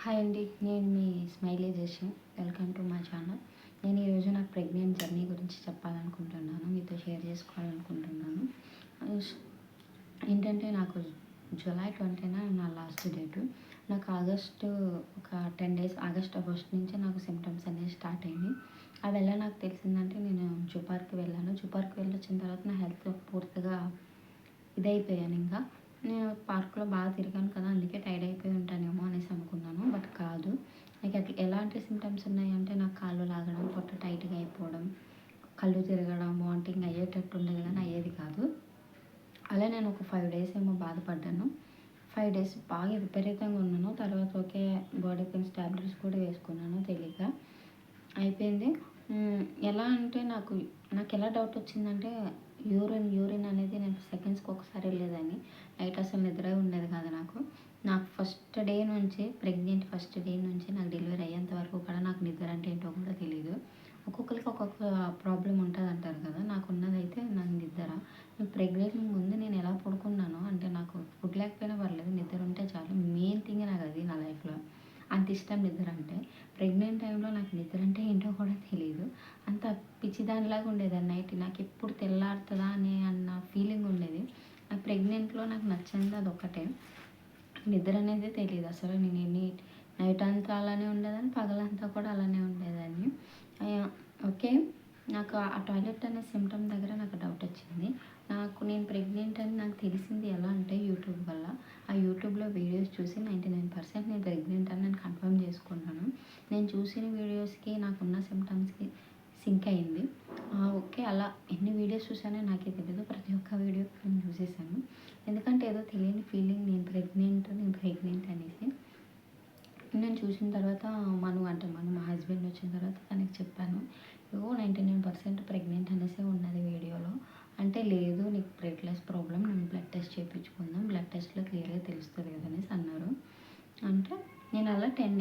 Hi అండి, నేను మీ Smiley JC. Welcome to my channel. నేను ఈరోజు నాకు ప్రెగ్నెంట్ జర్నీ గురించి చెప్పాలనుకుంటున్నాను, మీతో షేర్ చేసుకోవాలనుకుంటున్నాను. ఏంటంటే నాకు జూలై 20న నా లాస్ట్ డేటు. నాకు ఆగస్టు ఒక 10 డేస్, ఆగస్ట్ ఫస్ట్ నుంచి నాకు సిమ్టమ్స్ అనేవి స్టార్ట్ అయినాయి. అవి ఎలా నాకు తెలిసిందంటే, నేను జూ పార్క్కి వెళ్ళాను. జూ పార్క్కి వెళ్ళొచ్చిన తర్వాత నా హెల్త్ పూర్తిగా ఇదైపోయాను. ఇంకా నేను పార్క్లో బాగా తిరిగాను కదా, అందుకే టైర్డ్ అయిపోయి ఉంటానేమో అనేసి అనుకున్నాను. బట్ కాదు. నాకు ఎలాంటి సిమ్టమ్స్ ఉన్నాయంటే, నాకు కాళ్ళు లాగడం, పొట్ట టైట్గా అయిపోవడం, కళ్ళు తిరగడం, వామిటింగ్ అయ్యేటట్టు ఉండేది కానీ అయ్యేది కాదు. అలా నేను ఒక 5 డేస్ ఏమో బాధపడ్డాను. 5 డేస్ బాగా విపరీతంగా ఉన్నాను. తర్వాత ఓకే, బాడీ పెయిన్స్ ట్యాబ్లెట్స్ కూడా వేసుకున్నాను తెలియక. అయిపోయింది. ఎలా అంటే నాకు ఎలా డౌట్ వచ్చిందంటే, యూరిన్ అనేది నేను సెకండ్స్కి ఒకసారి వెళ్ళేదాన్ని. నైట్ అసలు నిద్రే ఉండేది కాదు నాకు. ఫస్ట్ డే నుంచి, ప్రెగ్నెంట్ ఫస్ట్ డే నుంచి నాకు డెలివరీ అయ్యేంత వరకు కూడా నాకు నిద్ర అంటే ఏంటో కూడా తెలియదు. ఒక్కొక్కరికి ఒక్కొక్క ప్రాబ్లం ఉంటుంది అంటారు కదా, నాకున్నదైతే నాకు నిద్ర. ప్రెగ్నెంట్ ముందు నేను ఎలా పడుకున్నానో అంటే, నాకు ఫుడ్ లేకపోయినా పర్లేదు, నిద్ర ఉంటే చాలు. మెయిన్ థింగ్ నాకు అది నా లైఫ్లో. అంత ఇష్టం నిద్ర అంటే. ప్రెగ్నెంట్ టైంలో నాకు నిద్ర అంటే ఏంటో కూడా తెలియదు. అంత పిచ్చిదానిలాగా ఉండేదాన్ని. నైట్ నాకు ఎప్పుడు తెల్లారుతుందా అన్న ఫీలింగ్ ఉండేది. నాకు ప్రెగ్నెంట్లో నాకు నచ్చింది అదొక్కటే. నిద్ర అనేది తెలియదు అసలు. నేను నైట్ అంతా అలానే ఉండేదాన్ని, పగలంతా కూడా అలానే ఉండేదాన్ని. ఓకే, నాకు ఆ టాయిలెట్ అనే సిమ్టమ్ దగ్గర నాకు డౌట్ వచ్చింది. నేను ప్రెగ్నెంట్ అని నాకు తెలిసింది ఎలా అంటే, యూట్యూబ్ వల్ల. ఆ యూట్యూబ్లో వీడియోస్ చూసి 99% నేను ప్రెగ్నెంట్ అని నేను కన్ఫర్మ్ చేసుకున్నాను. నేను చూసిన వీడియోస్కి, నాకున్న సిమ్టమ్స్కి సింక్ అయింది. ఓకే, అలా ఎన్ని వీడియోస్ చూసానో నాకే తెలియదు. ప్రతి ఒక్క వీడియో నేను చూసేసాను. ఎందుకంటే ఏదో తెలియని ఫీలింగ్, నేను ప్రెగ్నెంట్ అనేసి. నేను చూసిన తర్వాత మా హస్బెండ్ వచ్చిన తర్వాత తనకి చెప్పాను. 99% ప్రెగ్నెంట్ అనేసి ఉన్నది వీడియోలో. అంటే లేదు, నీకు బ్లడ్ ప్రాబ్లం, నేను బ్లడ్ టెస్ట్ చేయించుకుందాం, బ్లడ్ టెస్ట్లో క్లియర్గా తెలుస్తుంది కదా అనేసి అన్నారు. అంటే నేను అలా 10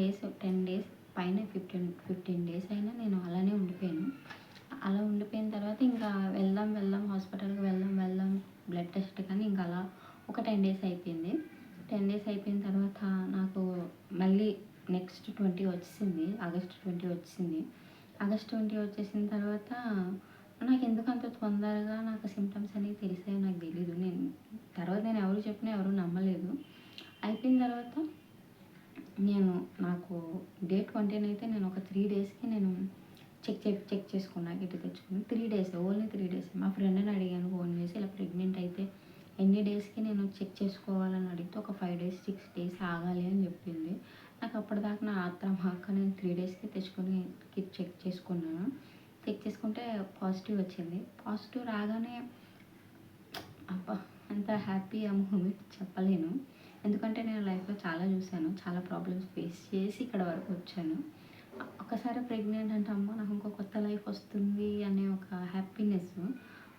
డేస్ పైన 15 డేస్ అయినా నేను అలానే ఉండిపోయాను. అలా ఉండిపోయిన తర్వాత ఇంకా వెళ్దాం హాస్పిటల్కి వెళ్దాం బ్లడ్ టెస్ట్ కానీ ఇంకా అలా ఒక 10 డేస్ అయిపోయింది. 10 డేస్ అయిపోయిన తర్వాత నాకు మళ్ళీ నెక్స్ట్ 20 వచ్చింది. ఆగస్ట్ 20 వచ్చింది. ఆగస్ట్ 20 వచ్చేసిన తర్వాత నాకు ఎందుకు అంత తొందరగా నాకు సిమ్టమ్స్ అనేవి తెలిసాయో నాకు తెలీదు. నేను ఎవరు చెప్పినా ఎవరు నమ్మలేదు. అయిపోయిన తర్వాత నాకు డే 20 అయితే నేను ఒక 3 డేస్కి నేను చెక్ చేసుకున్నా, కిట్ తెచ్చుకుని. 3 డేస్, ఓన్లీ 3 డేస్. మా ఫ్రెండ్ని అడిగాను ఫోన్ చేసి, ఇలా ప్రెగ్నెంట్ అయితే ఎన్ని డేస్కి నేను చెక్ చేసుకోవాలని అడిగితే, ఒక 5 డేస్ 6 డేస్ ఆగాలి అని చెప్పింది. నాకు అప్పటిదాకా నా ఆత్రం అక్క నేను 3 డేస్కి తెచ్చుకొని కిట్ చెక్ చేసుకున్నాను. చెక్ చేసుకుంటే పాజిటివ్ వచ్చింది. పాజిటివ్ రాగానే అబ్బా, అంత హ్యాపీ ఆ మూమెంట్ చెప్పలేను. ఎందుకంటే నేను లైఫ్లో చాలా చూశాను, చాలా ప్రాబ్లమ్స్ ఫేస్ చేసి ఇక్కడ వరకు వచ్చాను. ఒక్కసారి ప్రెగ్నెంట్ అంటే అమ్మ నాకు ఇంకో కొత్త లైఫ్ వస్తుంది అనే ఒక హ్యాపీనెస్.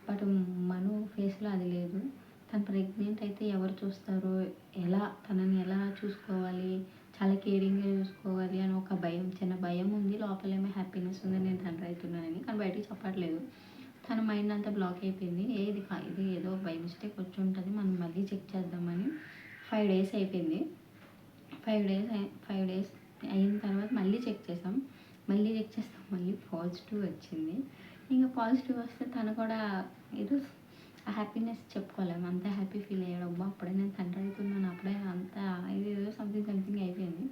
బట్ మను ఫేస్లో అది లేదు. తను ప్రెగ్నెంట్ అయితే ఎవరు చూస్తారు, తనని ఎలా చూసుకోవాలి, చాలా కేరింగ్గా చూసుకోవాలి అని ఒక భయం, చిన్న భయం ఉంది. లోపలేమో హ్యాపీనెస్ ఉంది, నేను తండ్రి అవుతున్నానని. కానీ బయటికి చెప్పట్లేదు. తన మైండ్ అంతా బ్లాక్ అయిపోయింది. ఇది ఏదో బై మిస్టేక్ వచ్చి ఉంటుంది, మనం మళ్ళీ చెక్ చేద్దామని. 5 డేస్ అయిపోయింది. 5 డేస్ అయిన తర్వాత మళ్ళీ చెక్ చేస్తాం. మళ్ళీ పాజిటివ్ వచ్చింది. ఇంకా పాజిటివ్ వస్తే తను కూడా ఏదో ఆ హ్యాపీనెస్ చెప్పుకోలేము, అంత హ్యాపీ ఫీల్ అయ్యాడు. అబ్బా, అప్పుడే నేను తండ్రి అవుతున్నాను, అప్పుడే అంత ఏదో సంథింగ్ అయిపోయింది.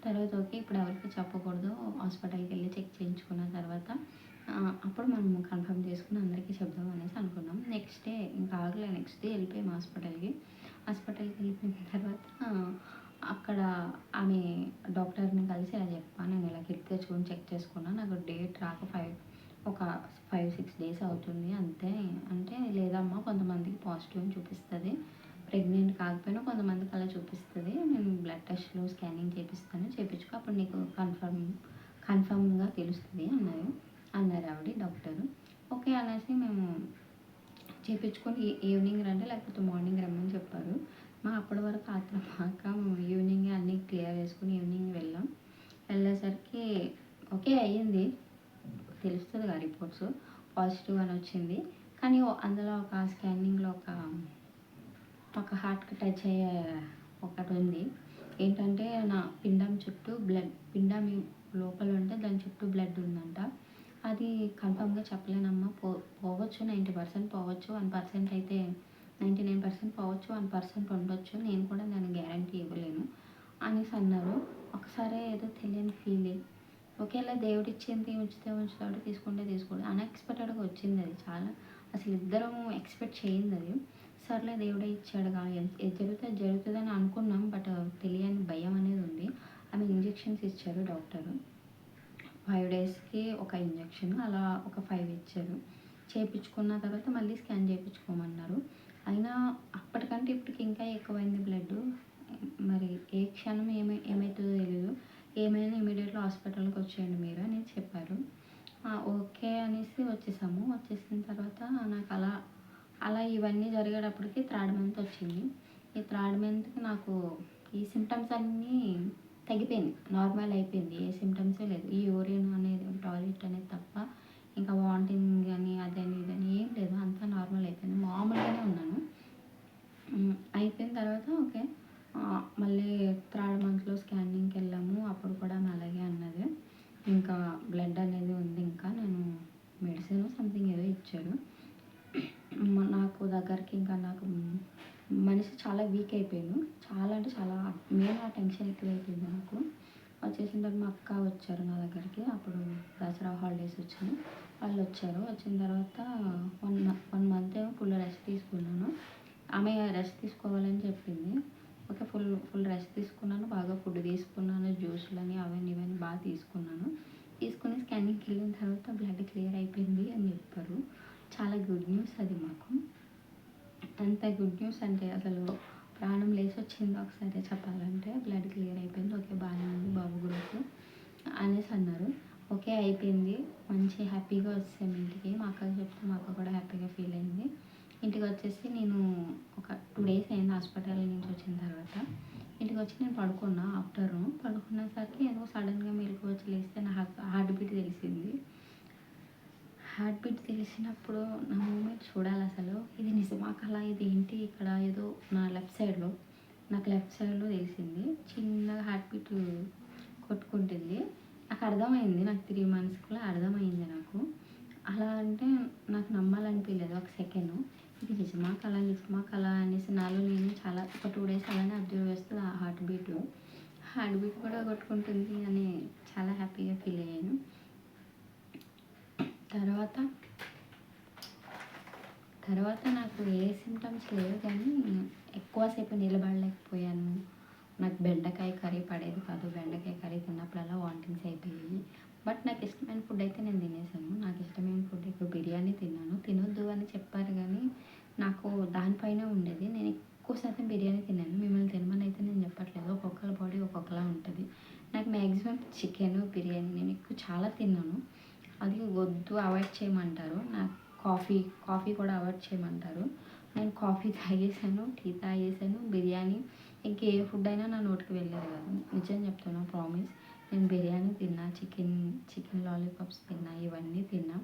తర్వాత ఓకే, ఇప్పుడు ఎవరికి చెప్పకూడదు, హాస్పిటల్కి వెళ్ళి చెక్ చేయించుకున్న తర్వాత అప్పుడు మనం కన్ఫర్మ్ చేసుకుని అందరికీ చెప్దాం అనేసి అనుకున్నాం. నెక్స్ట్ డే వెళ్ళిపోయాం హాస్పిటల్కి వెళ్ళిపోయిన తర్వాత అక్కడ ఆమె డాక్టర్ని కలిసి ఇలా చెప్పాను, నేను ఇలా కిట్ తెచ్చుకొని చెక్ చేసుకున్నాను, నాకు డేట్ రాక ఒక 5-6 డేస్ అవుతుంది అంతే. అంటే లేదమ్మా, కొంతమందికి పాజిటివ్ అని చూపిస్తుంది, ప్రెగ్నెంట్ కాకపోయినా కొంతమందికి అలా చూపిస్తుంది, నేను బ్లడ్ టెస్ట్లు స్కానింగ్ చేయించుకో, అప్పుడు నీకు కన్ఫర్మ్గా తెలుస్తుంది అన్నారు ఆవిడ డాక్టరు. ఓకే అనేసి మేము చేయించుకొని ఈవినింగ్ రండి, లేకపోతే మార్నింగ్ రమ్మని చెప్పారు. అప్పటి వరకు మేము ఈవినింగ్ అన్నీ క్లియర్ చేసుకుని ఈవినింగ్ వెళ్ళేసరికి ఓకే అయ్యింది, తెలుస్తుంది కదా రిపోర్ట్స్, పాజిటివ్ అని వచ్చింది. కానీ అందులో ఒక స్కానింగ్లో ఒక హార్ట్కి టచ్ అయ్యే ఒకటి ఉంది, ఏంటంటే నా పిండం చుట్టూ పిండం లోపల ఉంటే దాని చుట్టూ బ్లడ్ ఉందంట. అది కన్ఫర్మ్‌గా చెప్పలేనమ్మా. పోవచ్చు, 90% పోవచ్చు. 1% అయితే 99% పోవచ్చు. 1% ఉండొచ్చు. నేను కూడా దానికి గ్యారంటీ ఇవ్వలేను అనేసి అన్నారు. ఒకసారి ఏదో తెలియని ఫీలింగ్. ఒకేలా దేవుడిచ్చింది ఉంచితే ఉంచుతాడు, తీసుకుంటే తీసుకోడు. అన్‌ఎక్స్‌పెక్టెడ్‌గా వచ్చిందది చాలా. అసలు ఇద్దరం ఎక్స్‌పెక్ట్ చేయందది. సర్లే దేవుడే ఇచ్చాడుగా, ఏది జరిగితే అది జరుగుతదని అనుకున్నాం. బట్ తెలియని భయం అనేది ఉంది. ఆమె ఇంజెక్షన్స్ ఇచ్చారు డాక్టరు. 5 డేస్‌కి ఒక ఇంజెక్షన్ అలా ఒక 5 ఇచ్చారు. చేపించుకున్న తర్వాత మళ్ళీ స్కాన్ చేపించుకోమన్నారు. అయినా అప్పటికంటే ఇప్పటికి ఇంకా ఎక్కువైంది బ్లడ్డు. మరి ఏ క్షణం ఏమైతుందో తెలీదు. ఏమైనా ఇమ్మీడియేట్‌గా హాస్పిటల్‌కి వచ్చేయండి మీరు అని చెప్పారు. ఓకే అనేసి వచ్చేసాము. వచ్చేసిన తర్వాత నాకు అలా అలా ఇవన్నీ జరిగేటప్పటికి థర్డ్ మంత్ వచ్చింది. ఈ థర్డ్ మంత్‌కి నాకు ఈ సింప్టమ్స్ అన్నీ తగ్గిపోయింది. నార్మల్ అయిపోయింది. ఏ సింప్టమ్సే లేదు. ఈ యూరిన్ అనేది, టాయిలెట్ అనేది తప్ప ఇంకా వామిటింగ్ అని అదని ఇదని ఏం లేదు. అంతా నార్మల్ అయిపోయింది. మామూలుగానే ఉన్నాను. అయిపోయిన తర్వాత ఓకే. మళ్ళీ థర్డ్ మంత్‌లో స్కానింగ్‌కి వెళ్ళాము. అప్పుడు కూడా అలాగే అన్నది. ఇంకా బ్లడ్ అనేది ఉంది. ఇంకా నేను మెడిసిన్ సంథింగ్ ఏదో ఇచ్చారు. నాకు దగ్గరికి ఇంకా నాకు మనిషి చాలా వీక్ అయిపోయాను. చాలా అంటే చాలా మెయిన్ ఆ టెన్షన్ ఎక్కువైపోయింది నాకు. వచ్చేసిన తర్వాత మా అక్క వచ్చారు నా దగ్గరికి. అప్పుడు దసరా హాలిడేస్ వచ్చినాయి. వాళ్ళు వచ్చారు. వచ్చిన తర్వాత 1 మంత్ ఏమో ఫుల్ రెస్ట్ తీసుకున్నాను. ఆమె రెస్ట్ తీసుకోవాలని చెప్పింది. ఓకే. ఫుల్ రెస్ట్ తీసుకున్నాను. బాగా ఫుడ్ తీసుకున్నాను. జ్యూస్లని అవన్నీ ఇవన్నీ బాగా తీసుకున్నాను. తీసుకుని స్కానింగ్‌కి వెళ్ళిన తర్వాత బ్లడ్ క్లియర్ అయిపోయింది అని చెప్పారు. చాలా గుడ్ న్యూస్ అది మాకు. అంత గుడ్ న్యూస్ అంటే అసలు ప్రాణం లేసొచ్చింది ఒకసారి చెప్పాలంటే. బ్లడ్ క్లియర్ అయిపోయింది. ఓకే. బాగానే ఉంది బాబు గ్రోత్ అనేసి అన్నారు. ఓకే. అయిపోయింది. మంచి హ్యాపీగా వచ్చేసాము ఇంటికి. మా అక్కకి చెప్తే మా అక్క కూడా హ్యాపీగా ఫీల్ అయింది. ఇంటికి వచ్చేసి నేను ఒక 2 డేస్ అయింది హాస్పిటల్ నుంచి వచ్చిన తర్వాత. ఇంటికి వచ్చి నేను పడుకున్నా. ఆఫ్టర్‌నూన్ పడుకునేసరికి ఏదో సడన్‌గా మెలుకువ వచ్చి లేస్తే నా హార్ట్ బీట్ తెలిసింది. హార్ట్ బీట్ తెలిసినప్పుడు నా మూమెంట్ చూడాలి అసలు. ఇది నిజమా కలా, ఇది ఏంటి ఇక్కడ ఏదో నాకు లెఫ్ట్ సైడ్‌లో తెలిసింది. చిన్నగా హార్ట్ బీట్ కొట్టుకుంటుంది. నాకు అర్థమైంది. నాకు 3 మంత్స్‌లో అర్థమైంది నాకు. అలా అంటే నాకు నమ్మాలనిపించలేదు ఒక సెకండు. ఇది నిజమా కలా అనేసి నాలో నేను చాలా ఒక 2 డేస్ అలానే అబ్జర్వ్ చేస్తూ ఆ హార్ట్ బీట్ కూడా కొట్టుకుంటుంది అని చాలా హ్యాపీగా ఫీల్ అయ్యాను. తర్వాత నాకు ఏ సింప్టమ్స్ లేవు కానీ ఎక్కువసేపు నిలబడలేకపోయాను. నాకు బెండకాయ కర్రీ పడేది కాదు. బెండకాయ కర్రీ తిన్నప్పుడల్లా వామిటింగ్స్ అయిపోయాయి. బట్ నాకు ఇష్టమైన ఫుడ్ అయితే నేను తినేసాను. నాకు ఇష్టమైన ఫుడ్ ఎక్కువ బిర్యానీ తిన్నాను. తినొద్దు అని చెప్పారు కానీ నాకు దానిపైనే ఉండేది. నేను ఎక్కువ శాతం బిర్యానీ తిన్నాను. మిమ్మల్ని తినమని అయితే నేను చెప్పట్లేదు. ఒక్కొక్కరి బాడీ ఒక్కొక్కలా ఉంటుంది. నాకు మ్యాక్సిమం చికెను, బిర్యానీ నేను ఎక్కువ చాలా తిన్నాను. అది వద్దు, అవాయిడ్ చేయమంటారు. నాకు కాఫీ కూడా అవాయిడ్ చేయమంటారు. నేను కాఫీ తాగేసాను, టీ తాగేసాను, బిర్యానీ ఇంకే ఫుడ్ అయినా నా నోటికి వెళ్ళేది కాదు. నిజం చెప్తున్నా, ప్రామిస్. నేను బిర్యానీ తిన్నా, చికెన్ లాలీపాప్స్ తిన్నా, ఇవన్నీ తిన్నా.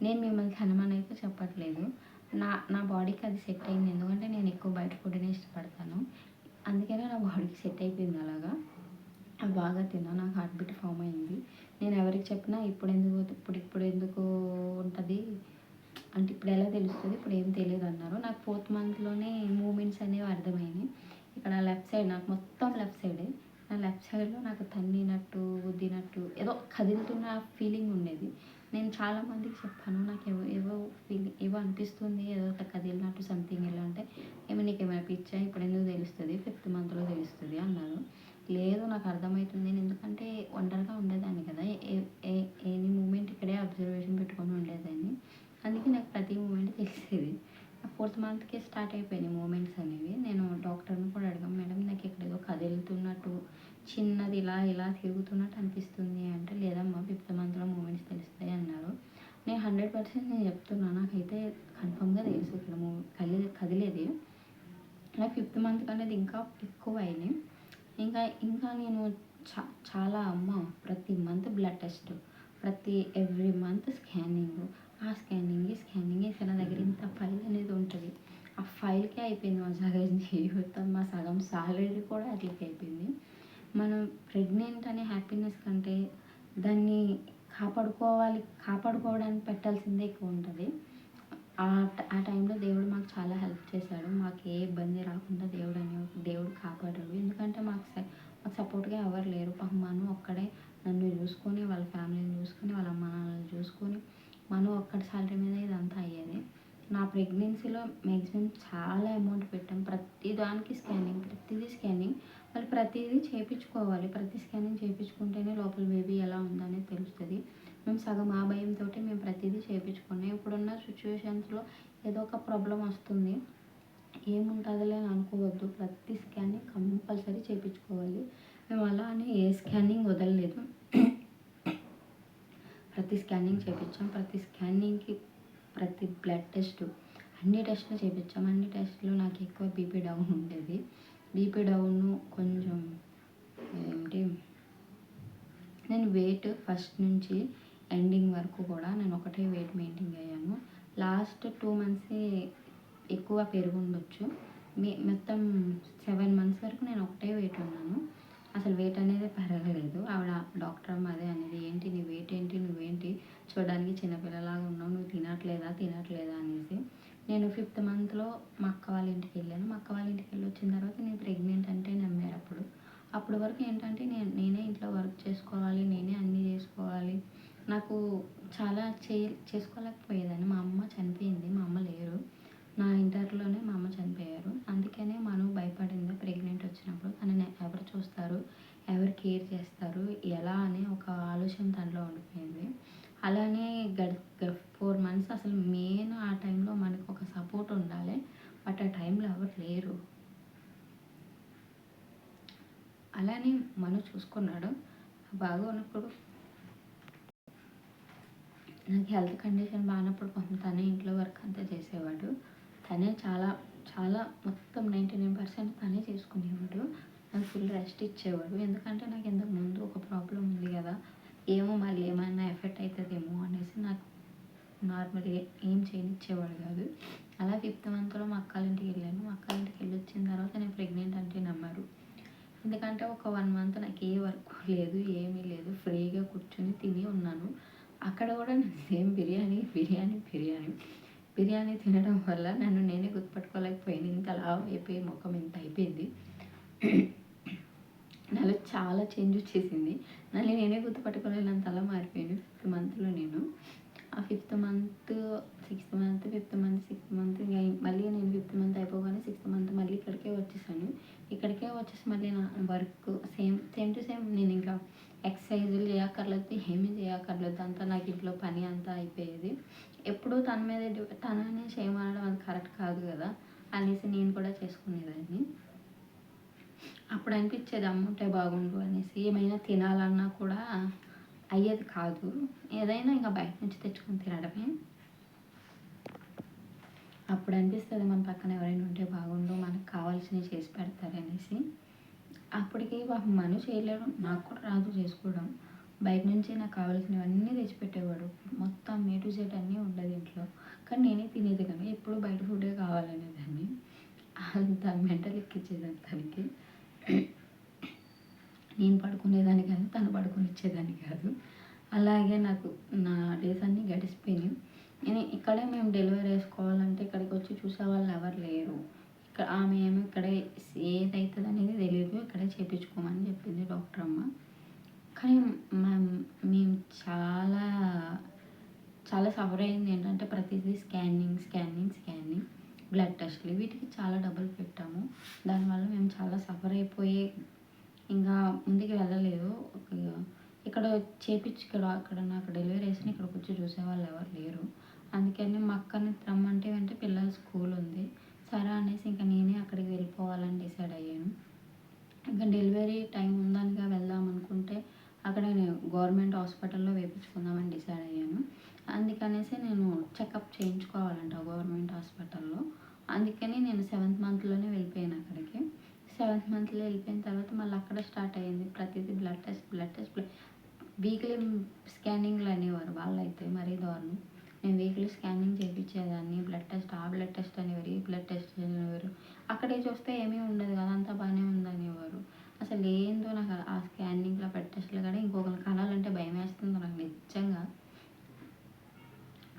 నేను మిమ్మల్ని తినమని అయితే చెప్పట్లేదు. నా బాడీకి అది సెట్ అయింది. ఎందుకంటే నేను ఎక్కువ బయట ఫుడ్‌నే ఇష్టపడతాను. అందుకనే నా బాడీకి సెట్ అయిపోయింది అలాగా. అవి బాగా తిన్నా. నాకు హార్ట్ బీట్ ఫార్మ్ అయింది. నేను ఎవరికి చెప్పినా ఇప్పుడెందుకు ఉంటది అంటే ఇప్పుడు ఎలా తెలుస్తుంది, ఇప్పుడు ఏం తెలియదు అన్నారు. నాకు 4th మంత్‌లోనే మూమెంట్స్ అనేవి అర్థమైనాయి. ఇక్కడ లెఫ్ట్ సైడ్ నాకు మొత్తం లెఫ్ట్ సైడే. నా లెఫ్ట్ సైడ్‌లో నాకు తన్నినట్టు, గుద్దినట్టు ఏదో కదులుతున్న ఫీలింగ్ ఉండేది. నేను చాలామందికి చెప్పాను. నాకు ఏవో అనిపిస్తుంది. ఏదో కదిలినట్టు సంథింగ్ ఎలా అంటే, నీకేమైనా పిచ్చా, ఇప్పుడెందుకు తెలుస్తుంది, 5th మంత్‌లో తెలుస్తుంది అన్నారు. లేదు నాకు అర్థమవుతుంది. నేను ఎందుకంటే ఒంటరిగా ఉండేదాన్ని కదా. ఎనీ మూమెంట్ ఇక్కడే అబ్జర్వేషన్ పెట్టుకొని ఉండేదాన్ని. అందుకే నాకు ప్రతి మూమెంట్ తెలిసేది. 4th మంత్‌కే స్టార్ట్ అయిపోయినాయి మూమెంట్స్ అనేవి. నేను డాక్టర్‌ని కూడా అడిగాను. మేడం నాకు ఇక్కడ ఏదో కదులుతున్నట్టు, చిన్నది ఇలా తిరుగుతున్నట్టు అనిపిస్తుంది అంటే, లేదమ్మా 5th మంత్‌లో మూమెంట్స్ తెలుస్తాయి అన్నారు. నేను 100% నేను చెప్తున్నా. నాకైతే కన్ఫర్మ్‌గా తెలుసు ఇక్కడ కదిలేది. నాకు 5th మంత్ అనేది ఇంకా ఎక్కువ అయినాయి. ఇంకా నేను చాలా ప్రతి month blood test, every month scanning. ఆ స్కానింగ్ ఇక నా దగ్గర ఇంత ఫైల్ అనేది ఉంటుంది. ఆ ఫైల్‌కే అయిపోయింది మా సగం జీవితం. మా సగం సాలరీ కూడా అట్లకే అయిపోయింది. మనం ప్రెగ్నెంట్ అనే హ్యాపీనెస్ కంటే దాన్ని కాపాడుకోవడానికి పెట్టాల్సిందే ఎక్కువ ఉంటుంది. ఆ టైంలో దేవుడు మాకు చాలా హెల్ప్ చేశాడు. మాకు ఏ ఇబ్బంది రాకుండా దేవుడు కాపాడాడు. ఎందుకంటే మాకు సపోర్ట్‌గా ఎవరు లేరు. పాపం మను ఒక్కడే నన్ను చూసుకొని, వాళ్ళ ఫ్యామిలీని చూసుకొని, వాళ్ళ అమ్మ నాన్నలని చూసుకొని, మను ఒక్కడి సాలరీ మీద ఇదంతా అయ్యేది. నా ప్రెగ్నెన్సీలో మ్యాక్సిమం చాలా అమౌంట్ పెట్టాం. ప్రతిదీ స్కానింగ్. వాళ్ళు ప్రతిదీ చేయించుకోవాలి. ప్రతి స్కానింగ్ చేయించుకుంటేనే లోపల బేబీ ఎలా ఉందనేది తెలుస్తుంది. మేము సగం ఆ భయంతోటి మేము ప్రతిదీ చేయించుకున్నాం. ఇప్పుడున్న సిచ్యువేషన్స్‌లో ఏదో ఒక ప్రాబ్లమ్ వస్తుంది. ఏముంటుందిలే అని అనుకోవద్దు. ప్రతి స్కానింగ్ కంపల్సరీ చేయించుకోవాలి. మేము అలా అని ఏ స్కానింగ్ వదలలేదు. ప్రతి స్కానింగ్ చేయించాం. ప్రతి స్కానింగ్‌కి ప్రతి బ్లడ్ టెస్టు అన్ని టెస్టులు చేయించాం. అన్ని టెస్టులు నాకు ఎక్కువ బీపీ డౌన్ ఉండేది. బీపీ డౌను కొంచెం ఏంటి, నేను వెయిట్ ఫస్ట్ నుంచి ఎండింగ్ వరకు కూడా నేను ఒకటే వెయిట్ మెయింటైన్ అయ్యాను. లాస్ట్ 2 మంత్స్‌కి ఎక్కువ పెరుగుండొచ్చు. మొత్తం 7 మంత్స్ వరకు నేను ఒకటే వెయిట్ ఉన్నాను. అసలు వెయిట్ అనేది పెరగలేదు. ఆవిడ డాక్టర్ అమ్మ అదే అనేది, "ఏంటి నీ వెయిట్ ఏంటి? నువ్వేంటి చూడడానికి చిన్నపిల్లలాగా ఉన్నావు. నువ్వు తినట్లేదా అనేసి. నేను 5th మంత్‌లో మా అక్క వాళ్ళ ఇంటికి వెళ్ళాను. మా అక్క వాళ్ళ ఇంటికి వెళ్ళి వచ్చిన తర్వాత నేను ప్రెగ్నెంట్ అంటే నమ్మారు అప్పుడు. అప్పటి వరకు ఏంటంటే నేనే ఇంట్లో వర్క్ చేసుకోవాలి, నేనే అన్నీ చేసుకోవాలి. నాకు చాలా చేసుకోలేకపోయేదాన్ని. మా అమ్మ చనిపోయింది. మా అమ్మ లేరు. నా ఇంటర్‌లోనే మా అమ్మ చనిపోయారు. అందుకనే మను భయపడింది ప్రెగ్నెంట్ వచ్చినప్పుడు. తనని ఎవరు చూస్తారు? ఎవరు కేర్ చేస్తారు? ఎలా అనే ఒక ఆలోచన తనలో ఉండిపోయింది. అలానే 4 మంత్స్ అసలు మెయిన్ ఆ టైంలో మనకు ఒక సపోర్ట్ ఉండాలి. బట్ ఆ టైంలో ఎవరు లేరు. అలానే మను చూసుకున్నాడు. బాగా ఉన్నప్పుడు నాకు హెల్త్ కండిషన్ బాగానప్పుడు పాపం తనే ఇంట్లో వర్క్ అంతా చేసేవాడు. తనే చాలా చాలా మొత్తం 99% తనే చేసుకునేవాడు. నాకు ఫుల్ రెస్ట్ ఇచ్చేవాడు. ఎందుకంటే నాకు ఇంతకు ముందు ఒక ప్రాబ్లం ఉంది కదా, ఏమో మళ్ళీ ఏమైనా ఎఫెక్ట్ అవుతుందేమో అనేసి నాకు నార్మల్‌గా ఏం చేయనిచ్చేవాడు కాదు. అలా 5th మంత్‌లో మా అక్కల ఇంటికి వెళ్ళాను. మా అక్కల ఇంటికి వెళ్ళి వచ్చిన తర్వాత నేను ప్రెగ్నెంట్ అంటే నమ్మారు. ఎందుకంటే ఒక 1 మంత్ నాకు ఏ వర్క్ లేదు, ఏమీ లేదు. ఫ్రీగా కూర్చొని తిని ఉన్నాను. అక్కడ కూడా నేను సేమ్ బిర్యానీ తినడం వల్ల నన్ను నేనే గుర్తుపట్టుకోలేకపోయాను. ఇంత లావు అయిపోయి ముఖం ఇంత అయిపోయింది. నాలో చాలా చేంజ్ వచ్చేసింది. నన్ను నేనే గుర్తుపట్టుకోలేనంతలా మారిపోయాను 5th మంత్‌లో నేను. ఆ 5th month, 6th month, 5th month, 6th month మళ్ళీ నేను 5th మంత్ అయిపోగానే 6th మంత్ మళ్ళీ ఇక్కడికే వచ్చేసాను. ఇక్కడికే వచ్చేసి మళ్ళీ నా వర్క్ సేమ్ టు సేమ్ నేను ఇంకా ఎక్సర్సైజులు చేయక్కర్లేదు, ఏమీ చేయక్కర్లేదు. అంతా నాకు ఇంట్లో పని అంతా అయిపోయేది. ఎప్పుడూ తన మీదే తననే చేయమనడం అది కరెక్ట్ కాదు కదా అనేసి నేను కూడా చేసుకునేదాన్ని. అప్పుడు అనిపించేది అమ్ముంటే బాగుండు అనేసి. ఏమైనా తినాలన్నా కూడా అయ్యేది కాదు. ఏదైనా ఇంకా బయట నుంచి తెచ్చుకొని తినడమే. అప్పుడు అనిపిస్తుంది మన పక్కన ఎవరైనా ఉంటే బాగుండు, మనకు కావాల్సినవి చేసి పెడతారనేసి. అప్పటికి పాపం మను చేయలేడు, నాకు కూడా రాదు చేసుకోవడం. బయట నుంచి నాకు కావాల్సినవన్నీ తెచ్చిపెట్టేవాడు. మొత్తం ఏ టు జెడ్ అన్నీ ఉండేది ఇంట్లో. కానీ నేనే తినేది కానీ ఎప్పుడు బయట ఫుడ్డే కావాలనేదాన్ని. అంత మెంటల్ ఎక్కిచ్చేదాన్ని తనకి. నేను పడుకునేదాన్ని కాదు, తను పడుకొనిచ్చేదాన్ని కాదు. అలాగే నాకు నా డేస్ అన్నీ గడిచిపోయినాయి. ఇక్కడే మేము డెలివరీ చేసుకోవాలంటే ఇక్కడికి వచ్చి చూసేవాళ్ళు ఎవరు లేరు. ఆమె ఏమో ఇక్కడే ఏదవుతుంది అనేది తెలియదు, ఇక్కడే చేయించుకోమని చెప్పింది డాక్టర్ అమ్మ. కానీ మేము చాలా చాలా సఫర్ అయింది. ఏంటంటే ప్రతిదీ స్కానింగ్, బ్లడ్ టెస్ట్లు, వీటికి చాలా డబ్బులు పెట్టాము. దానివల్ల మేము చాలా సఫర్ అయిపోయి ఇంకా ముందుకు వెళ్ళలేదు. ఇక్కడ అక్కడ నాకు డెలివరీ వేసిన ఇక్కడికి వచ్చి చూసేవాళ్ళు ఎవరు లేరు. అందుకని మా అక్కని రమ్మంటే పిల్లల స్కూల్ ఉంది. సరే అనేసి ఇంకా నేనే అక్కడికి వెళ్ళిపోవాలని డిసైడ్ అయ్యాను. ఇంకా డెలివరీ టైం ఉందనిగా వెళ్దాం అనుకుంటే అక్కడ నేను గవర్నమెంట్ హాస్పిటల్లో వేయించుకుందామని డిసైడ్ అయ్యాను. అందుకనేసి నేను చెకప్ చేయించుకోవాలంట గవర్నమెంట్ హాస్పిటల్లో. అందుకని నేను 7th మంత్‌లోనే వెళ్ళిపోయాను అక్కడికి. 7th మంత్‌లో వెళ్ళిపోయిన తర్వాత మళ్ళీ అక్కడ స్టార్ట్ అయ్యింది. ప్రతిదీ బ్లడ్ టెస్ట్ వీక్లీ స్కానింగ్లు అనేవారు వాళ్ళైతే మరీ దారుణం. నేను వీక్లీ స్కానింగ్ చేయించేదాన్ని. బ్లడ్ టెస్ట్ అనేవారు, ఈ బ్లడ్ టెస్ట్ అనేవారు. అక్కడే చూస్తే ఏమీ ఉండదు కదా, అంతా బాగానే ఉందనేవారు. అసలు ఏందో నాకు ఆ స్కానింగ్లో టెస్టులు కూడా ఇంకొకరు కనాలంటే భయం వేస్తుంది నాకు నిజంగా.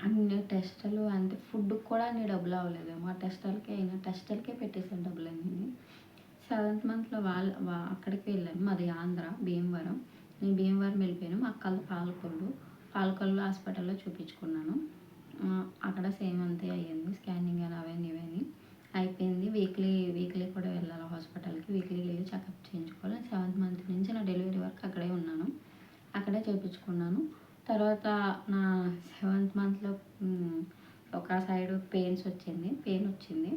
అన్ని టెస్టులు అంతే, ఫుడ్‌కి కూడా అన్ని డబ్బులు అవ్వలేదేమో. ఆ టెస్టులకే పెట్టేసాను డబ్బులన్నీని. సెవెంత్ మంత్‌లో అక్కడికి వెళ్ళాను. మాది ఆంధ్ర భీమవరం. నేను భీమవరం వెళ్ళిపోయాను. మా అక్కళ్ళది పాలకొల్లు హాస్పిటల్‌లో చూపించుకున్నాను. అక్కడ సేమ్ అంతే అయ్యింది. స్కానింగ్ అని అవన్నీ ఇవన్నీ అయిపోయింది. వీక్లీ కూడా వెళ్ళాలి హాస్పిటల్‌కి. వీక్లీ వెళ్ళి చెకప్ చేయించుకోవాలి. సెవెంత్ మంత్ నుంచి నా డెలివరీ వరకు అక్కడే ఉన్నాను. అక్కడే చేయించుకున్నాను. తర్వాత నా సెవెంత్ మంత్‌లో ఒక సైడు పెయిన్ వచ్చింది.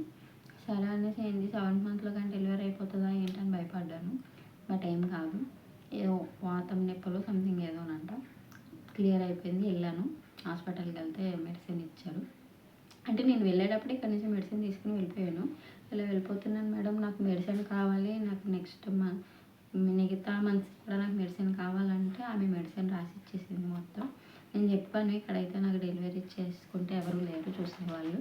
సరే అనేసి ఏంది సెవెంత్ మంత్‌లో కానీ డెలివరీ అయిపోతుందా ఏంటని భయపడ్డాను. బట్ ఏం కాదు. ఏదో వాతం నొప్పులు సంథింగ్ ఏదోనంట. క్లియర్ అయిపోయింది. వెళ్ళాను హాస్పిటల్‌కి వెళ్తే మెడిసిన్ ఇచ్చారు. అంటే నేను వెళ్ళేటప్పుడు ఇక్కడ నుంచి మెడిసిన్ తీసుకుని వెళ్ళిపోయాను. ఇలా వెళ్ళిపోతున్నాను మేడం, నాకు మెడిసిన్ కావాలి, నాకు నెక్స్ట్ మిగతా మంత్స్ కూడా నాకు మెడిసిన్ కావాలంటే ఆమె మెడిసిన్ రాసి ఇచ్చేసింది మొత్తం. నేను చెప్పాను ఇక్కడైతే నాకు డెలివరీ చేసుకుంటే ఎవరు లేరు చూసేవాళ్ళు,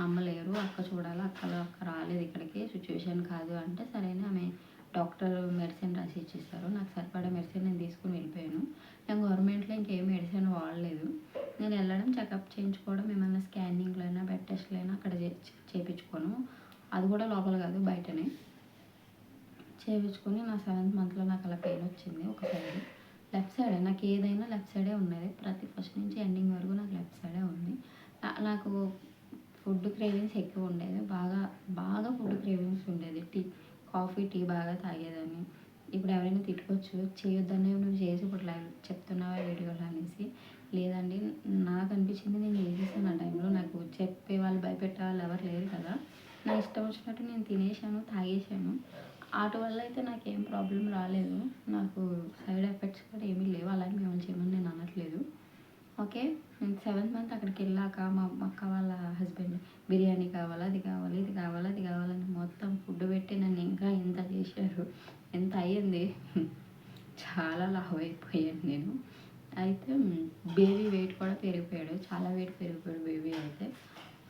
అమ్మ లేరు, అక్క చూడాలి, అక్క రాలేదు ఇక్కడికి, సిచ్యువేషన్ కాదు అంటే సరేనే ఆమె డాక్టర్ మెడిసిన్ రాసి ఇచ్చేసారు. నాకు సరిపడా మెడిసిన్ నేను తీసుకుని వెళ్ళిపోయాను. నేను గవర్నమెంట్లో ఇంకేం మెడిసిన్ వాడలేదు. నేను వెళ్ళడం చెకప్ చేయించుకోవడం, ఏమైనా స్కానింగ్లు అయినా బ్లడ్ టెస్ట్లు అయినా అక్కడ చేయించుకోను. అది కూడా లోపల కాదు బయటనే చేయించుకొని నా సెవెంత్ మంత్లో నాకు అలా పెయిన్ వచ్చింది. ఒక సైడ్ లెఫ్ట్ సైడే, నాకు ఏదైనా లెఫ్ట్ సైడే ఉన్నది. ప్రతి ఫస్ట్ నుంచి ఎండింగ్ వరకు నాకు లెఫ్ట్ సైడే ఉంది. నాకు ఫుడ్ క్రేవింగ్స్ ఎక్కువ ఉండేది. బాగా ఫుడ్ క్రేవింగ్స్ ఉండేది. కాఫీ టీ బాగా తాగేదాన్ని. ఇప్పుడు ఎవరైనా తిట్టుకోవచ్చు, చేయొద్దనే నువ్వు చేసి ఇప్పుడు లైవ్ చెప్తున్నావా వీడియోలో అనేసి. లేదండి, నాకు అనిపించింది నేను చేసేసాను ఆ టైంలో. నాకు చెప్పే వాళ్ళు భయపెట్టే వాళ్ళు ఎవరు లేరు కదా. నా ఇష్టం వచ్చినట్టు నేను తినేసాను, తాగేసాను. వాటి వల్ల అయితే నాకేం ప్రాబ్లం రాలేదు. నాకు సైడ్ ఎఫెక్ట్స్ కూడా ఏమీ లేవు. అలాగే మేము చేయమని నేను అనట్లేదు. ఓకే, నేను సెవెంత్ మంత్ అక్కడికి వెళ్ళాక మా అక్క వాళ్ళ హస్బెండ్ బిర్యానీ కావాలా, అది కావాలి, ఇది కావాలి, అది కావాలని మొత్తం ఫుడ్ పెట్టి నన్ను ఇంకా ఎంత చేశారు, ఎంత అయ్యింది. చాలా లావు అయిపోయాను నేను. అయితే బేబీ వెయిట్ కూడా పెరిగిపోయాడు, చాలా వెయిట్ పెరిగిపోయాడు బేబీ. అయితే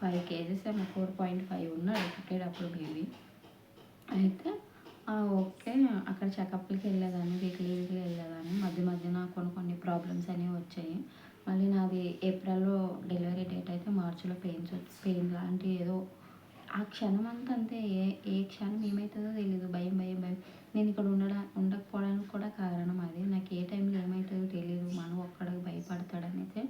5 kgs ఏమో, 4.5 ఉన్నాడు పుట్టేటప్పుడు బేబీ. అయితే ఓకే, అక్కడ చెకప్‌లకి వెళ్ళేదాన్ని, వీక్లీ వెళ్ళేదాన్ని. మధ్యన కొన్ని ప్రాబ్లమ్స్ అనేవి వచ్చాయి. మళ్ళీ నాది ఏప్రిల్‌లో డెలివరీ డేట్ అయితే మార్చిలో పెయిన్ లాంటి ఏదో ఆ క్షణం అంతా అంతే. ఏ క్షణం ఏమవుతుందో తెలీదు. భయం. నేను ఇక్కడ ఉండకపోవడానికి కూడా కారణం అది. నాకు ఏ టైంలో ఏమవుతుందో తెలీదు. మనం ఒక్కడికి భయపడతాడనైతే